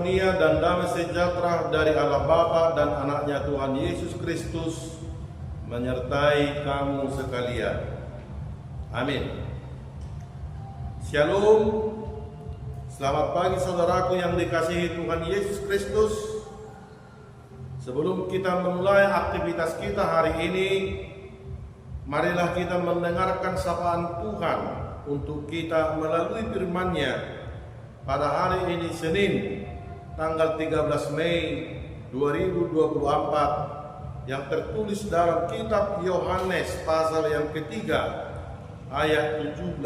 karunia dan damai sejahtera dari Allah Bapa dan anaknya Tuhan Yesus Kristus menyertai kamu sekalian. Amin. Shalom. Selamat pagi saudaraku yang dikasihi Tuhan Yesus Kristus. Sebelum kita memulai aktivitas kita hari ini, marilah kita mendengarkan sapaan Tuhan untuk kita melalui firman-Nya pada hari ini Senin tanggal 13 Mei 2024 yang tertulis dalam kitab Yohanes pasal yang ketiga ayat 17.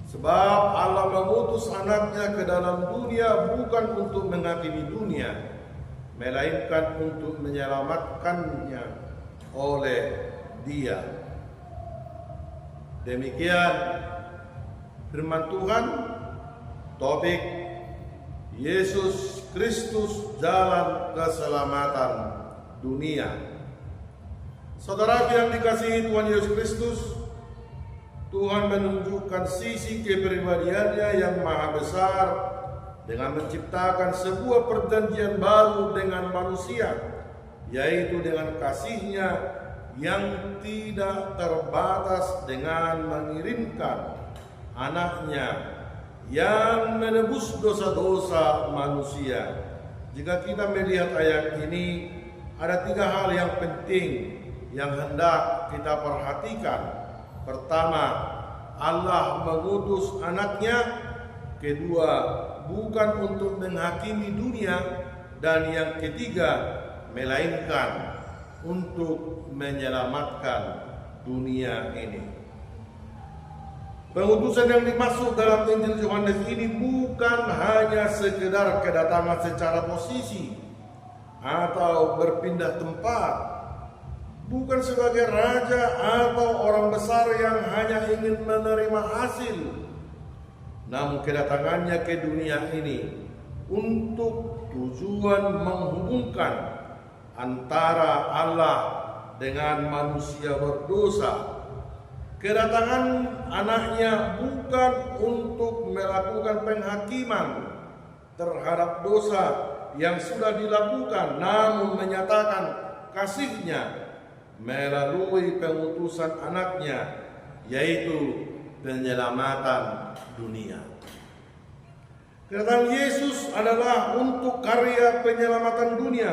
Sebab Allah mengutus anaknya ke dalam dunia bukan untuk menghakimi dunia, melainkan untuk menyelamatkannya oleh Dia. Demikian firman Tuhan. Topik Yesus Kristus jalan keselamatan dunia. Saudara yang dikasihi Tuhan Yesus Kristus, Tuhan menunjukkan sisi kepribadiannya yang maha besar dengan menciptakan sebuah perjanjian baru dengan manusia, yaitu dengan kasih-Nya yang tidak terbatas dengan mengirimkan anaknya yang menebus dosa-dosa manusia. Jika kita melihat ayat ini, ada 3 hal yang penting yang hendak kita perhatikan. Pertama, Allah mengutus anaknya. Kedua, bukan untuk menghakimi dunia. Dan yang ketiga, melainkan untuk menyelamatkan dunia ini. Pengutusan yang dimaksud dalam Injil Yohanes ini bukan hanya sekedar kedatangan secara posisi atau berpindah tempat, bukan sebagai raja atau orang besar yang hanya ingin menerima hasil. Namun kedatangannya ke dunia ini untuk tujuan menghubungkan antara Allah dengan manusia berdosa. Kedatangan anaknya bukan untuk melakukan penghakiman terhadap dosa yang sudah dilakukan, namun menyatakan kasih-Nya melalui pengutusan anaknya, yaitu penyelamatan dunia. Kedatangan Yesus adalah untuk karya penyelamatan dunia,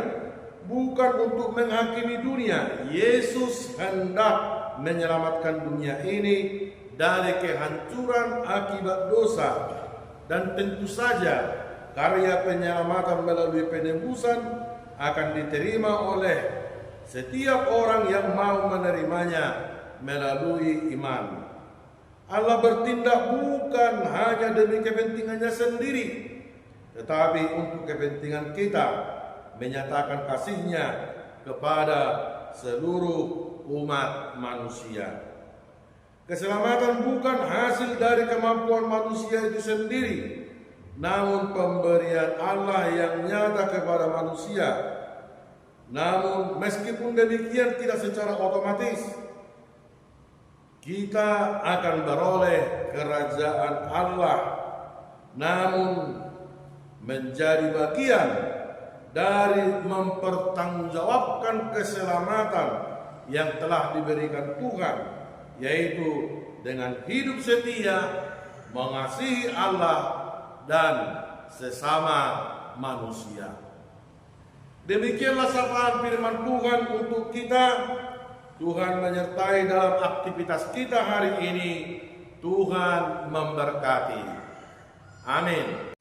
bukan untuk menghakimi dunia. Yesus hendak menyelamatkan dunia ini dari kehancuran akibat dosa, dan tentu saja karya penyelamatan melalui penebusan akan diterima oleh setiap orang yang mau menerimanya melalui iman. Allah bertindak bukan hanya demi kepentingannya sendiri, tetapi untuk kepentingan kita, menyatakan kasih-Nya kepada seluruh umat manusia. Keselamatan bukan hasil dari kemampuan manusia itu sendiri, namun pemberian Allah yang nyata kepada manusia. Namun meskipun demikian, tidak secara otomatis kita akan beroleh kerajaan Allah, namun menjadi bagian dari mempertanggungjawabkan keselamatan yang telah diberikan Tuhan, yaitu dengan hidup setia, mengasihi Allah dan sesama manusia. Demikianlah sapaan firman Tuhan untuk kita. Tuhan menyertai dalam aktivitas kita hari ini. Tuhan memberkati. Amin.